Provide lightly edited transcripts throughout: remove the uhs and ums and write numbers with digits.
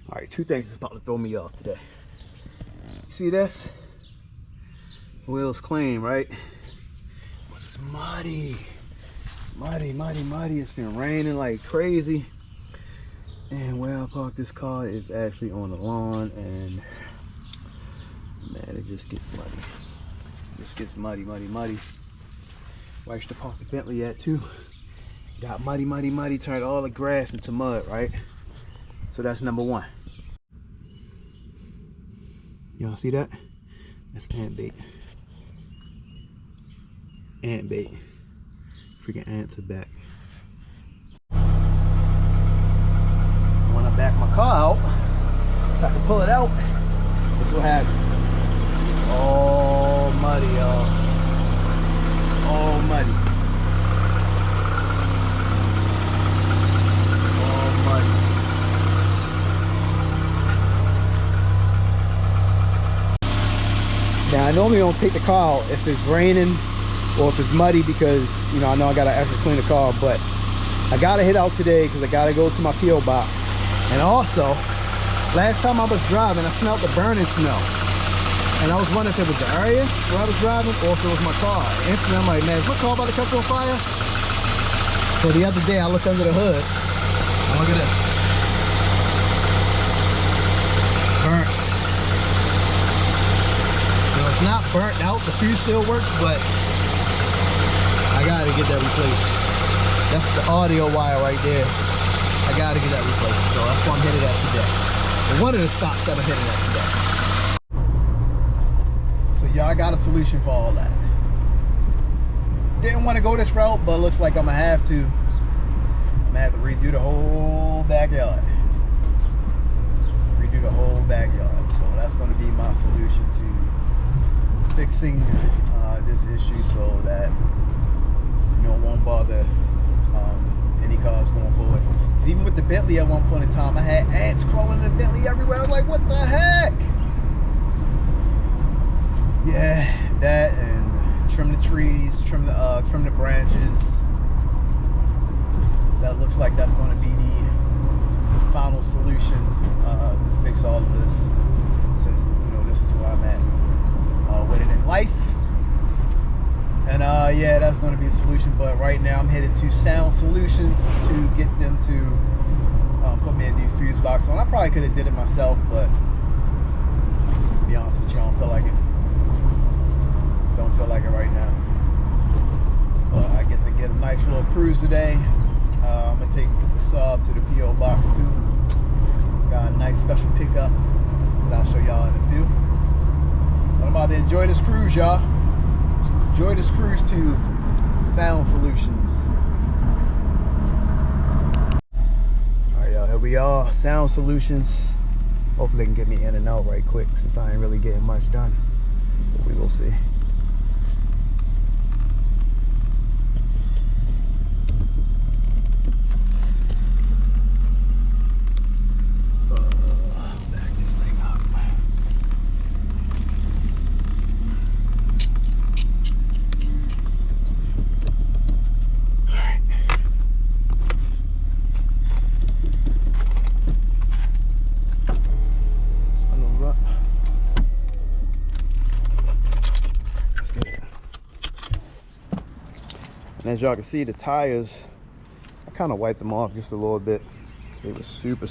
All right, two things is about to throw me off today. See this? Wheels clean, right? But it's muddy. Muddy. It's been raining like crazy. And where I parked this car is actually on the lawn, and man, it just gets muddy. It just gets muddy. Where I used to park the Bentley at too. Got muddy, turned all the grass into mud, right? So that's number one. Y'all see that? That's ant bait. Ant bait. Freaking ants are back. When I back my car out, so I can pull it out, this is what happens. All muddy, y'all. All muddy. All muddy. Now I normally don't take the car out if it's raining or if it's muddy, because you know I gotta actually clean the car, but I gotta hit out today because I gotta go to my P.O. box. And also, last time I was driving, I smelled the burning smell, and I was wondering if it was the area where I was driving or if it was my car. Instantly I'm like, man, is my car about to catch on fire? So the other day I looked under the hood and look at this, burnt. It's not burnt out, the fuse still works, but I gotta get that replaced. That's the audio wire right there. I gotta get that replaced, so that's why I'm headed at today. And one of the stops that I'm headed at today. So y'all got a solution for all that. Didn't want to go this route, but it looks like I'm gonna have to. I'm gonna have to redo the whole backyard. Redo the whole backyard. So that's gonna be my solution to fixing this issue, so that it won't bother any cars going forward. Even with the Bentley at one point in time, I had ants crawling in the Bentley everywhere. I was like, what the heck? Yeah, that, and trim the trees, trim the branches. That looks like that's going to be the final solution to fix all of this, since this is where I'm at with it in life. And yeah, that's going to be a solution. But right now I'm headed to Sound Solutions to get them to put me a new fuse box on. I probably could have did it myself, but to be honest with you, I don't feel like it. Don't feel like it right now. But I get to get a nice little cruise today. I'm gonna take the Saab to the P.O. box too. Got a nice special pickup that I'll show y'all in a few. I'm about to enjoy this cruise, y'all. Enjoy this cruise to Sound Solutions. Alright, y'all, here we are, Sound Solutions. Hopefully they can get me in and out right quick, since I ain't really getting much done. But we will see. And as y'all can see, the tires, I kind of wiped them off just a little bit. They were super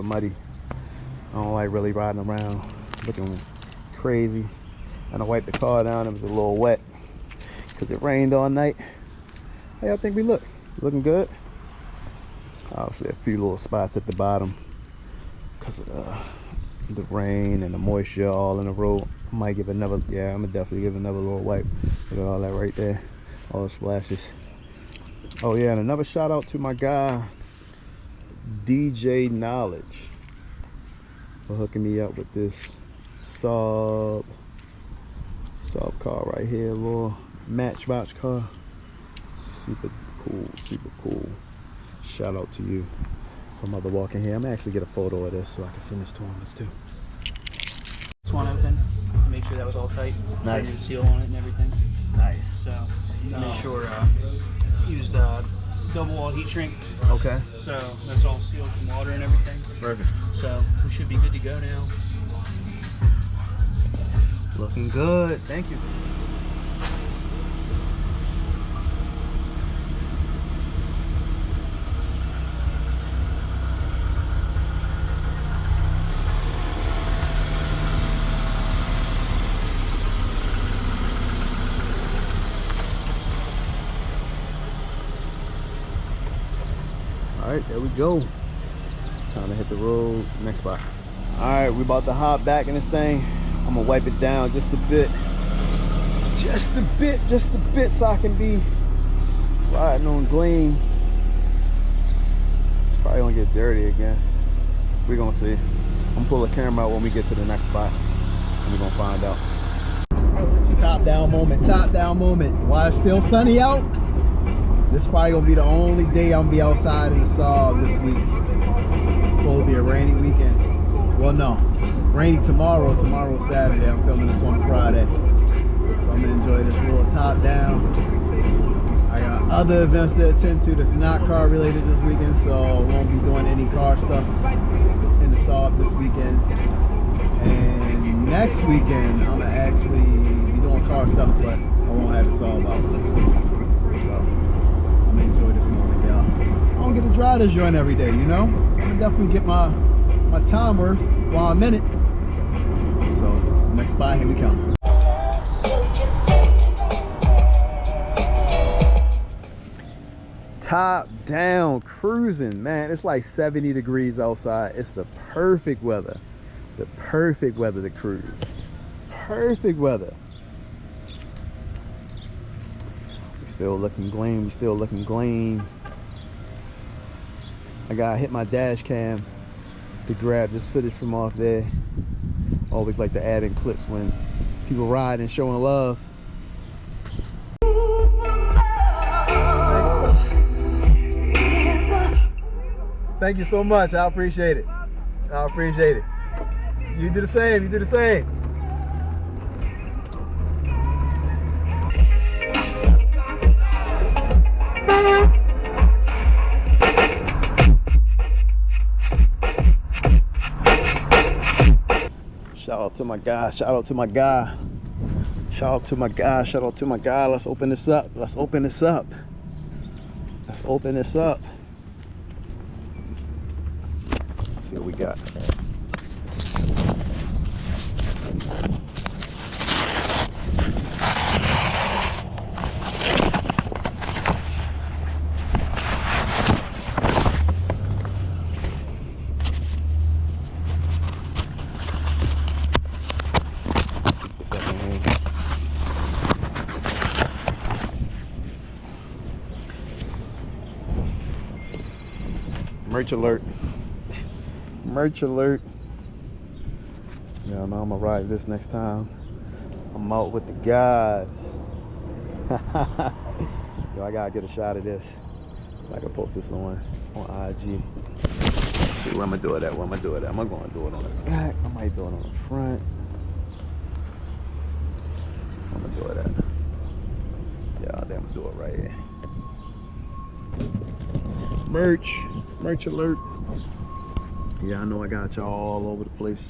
muddy. I don't like really riding around looking crazy. And I wiped the car down, it was a little wet because it rained all night. How y'all think we look? Looking good? Obviously a few little spots at the bottom because of the rain and the moisture all in the road. I might give another, yeah, I'm gonna definitely give another little wipe. Look at all that right there. All the splashes. Oh yeah, and another shout out to my guy DJ Knowledge for hooking me up with this Saab car right here, a little Matchbox car. Super cool. Shout out to you. So I'm about to walk in here. I'm gonna actually get a photo of this so I can send this to him too. This one open, make sure that was all tight. Nice. Seal on it and everything. Nice. So make sure used double wall heat shrink. Okay. So that's all sealed from water and everything. Perfect. So we should be good to go now. Looking good. Thank you. All right, there we go. Time to hit the road. Next spot. All right, we about to hop back in this thing. I'm gonna wipe it down just a bit, just a bit, so I can be riding on gleam. It's probably gonna get dirty again. We're gonna see. I'm gonna pull the camera out when we get to the next spot, and we're gonna find out. Top down moment, top down moment. While it's still sunny out, this is probably gonna be the only day I'm gonna be outside in the Saab this week. It's supposed to be a rainy weekend. Well, no, rainy tomorrow. Tomorrow's Saturday. I'm filming this on Friday, so I'm gonna enjoy this little top down. I got other events to attend to that's not car related this weekend, so I won't be doing any car stuff in the Saab this weekend. And next weekend, I'm gonna actually be doing car stuff, but I won't have the Saab out. So enjoy this morning, y'all. I don't get to drive this joint every day, you know, so I'm gonna definitely get my time worth while I'm in it. So next spot, here we come. Top down cruising, man. It's like 70 degrees outside. It's the perfect weather to cruise. Perfect weather. Still looking gleam, we still looking gleam. I gotta hit my dash cam to grab this footage from off there. Always like to add in clips when people ride and showing love. Thank you so much, I appreciate it. I appreciate it. You do the same, you do the same. Shout out to my guy, shout out to my guy. Shout out to my guy, shout out to my guy. Let's open this up, let's open this up. Let's open this up. Let's see what we got. Merch alert. Merch alert. Yeah, I know I'm gonna ride this next time I'm out with the guys. Yo, I gotta get a shot of this. I can post this on IG. Let's see where I'm gonna do it at. Where am I do it at? Am I gonna do it on the back? I might do it on the front. I'm gonna do it at. Yeah, I'm gonna do it right here. Merch alert. Yeah, I know I got y'all all over the place.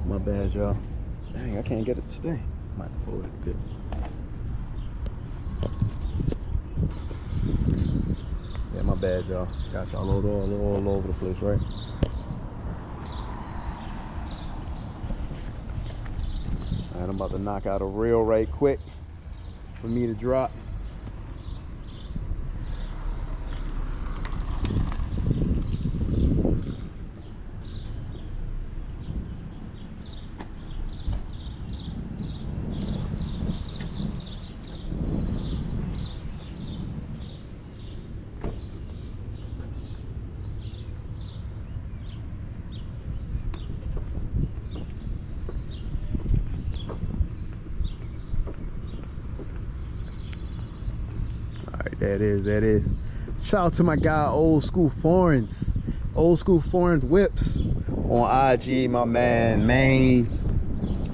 My bad, y'all. Dang, I can't get it to stay. I might have to fold it a bit. Yeah, my bad, y'all. Got y'all all over the place, right? Alright, I'm about to knock out a reel right quick for me to drop. That is. Shout out to my guy, Old School Foreigns Whips on IG, my man, Maine,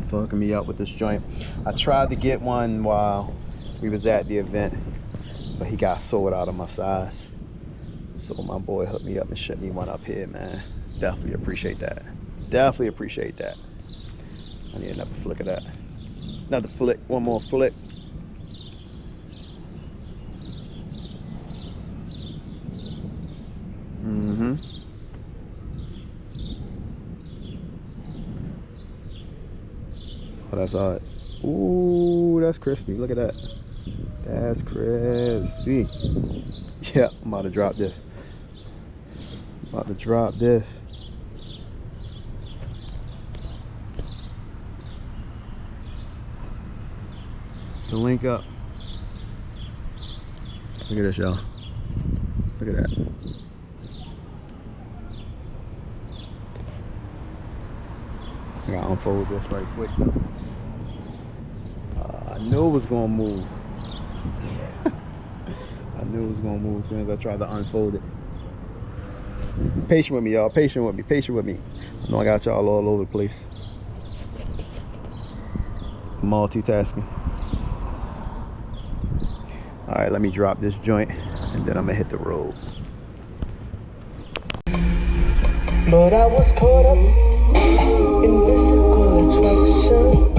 for hooking me up with this joint. I tried to get one while we was at the event. but he got sold out of my size. So my boy hooked me up and shipped me one up here, man. Definitely appreciate that. Definitely appreciate that. I need another flick of that. Another flick, one more flick. Mm-hmm. Oh, that's hot. Ooh, that's crispy. Look at that. That's crispy. Yeah, I'm about to drop this. About to drop this. The link up. Look at this, y'all. Look at that. I gotta unfold this right quick. I knew it was gonna move. I knew it was gonna move as soon as I tried to unfold it. Patient with me, y'all. Patient with me. Patient with me. I know I got y'all all over the place. Multitasking. All right, let me drop this joint, and then I'm gonna hit the road. But I was caught up in physical attraction.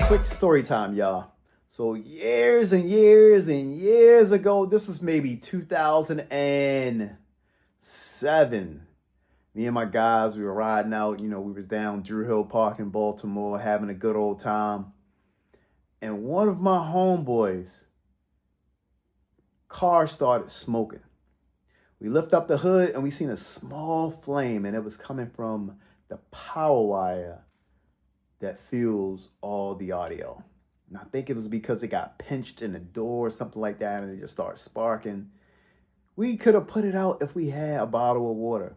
Quick story time, y'all. So years and years and years ago, this was maybe 2007. Me and my guys, we were riding out. You know, we was down Drew Hill Park in Baltimore, having a good old time. And one of my homeboys' car started smoking. We lift up the hood and we seen a small flame, and it was coming from the power wire that fuels all the audio. And I think it was because it got pinched in the door or something like that, and it just started sparking. We could have put it out if we had a bottle of water.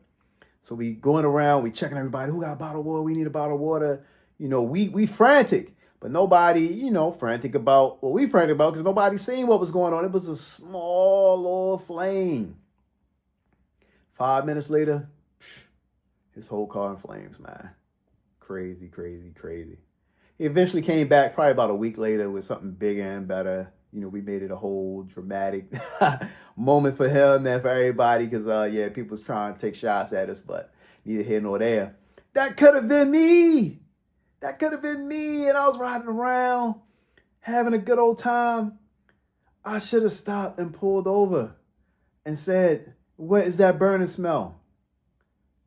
So we going around, we checking everybody, who got a bottle of water? We need a bottle of water. You know, we frantic, but nobody, you know, frantic about what we frantic about, because nobody seen what was going on. It was a small little flame. 5 minutes later, his whole car in flames, man. Crazy, crazy, crazy. He eventually came back probably about a week later with something bigger and better. You know, we made it a whole dramatic moment for him and for everybody, because, yeah, people was trying to take shots at us, but neither here nor there. That could have been me. That could have been me, and I was riding around, having a good old time. I should have stopped and pulled over and said, what is that burning smell?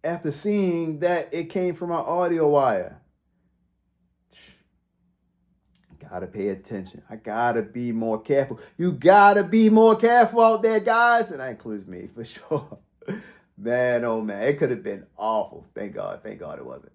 After seeing that it came from our audio wire. Gotta pay attention. I gotta be more careful. You gotta be more careful out there, guys. And that includes me, for sure. Man, oh man, it could have been awful. Thank God it wasn't.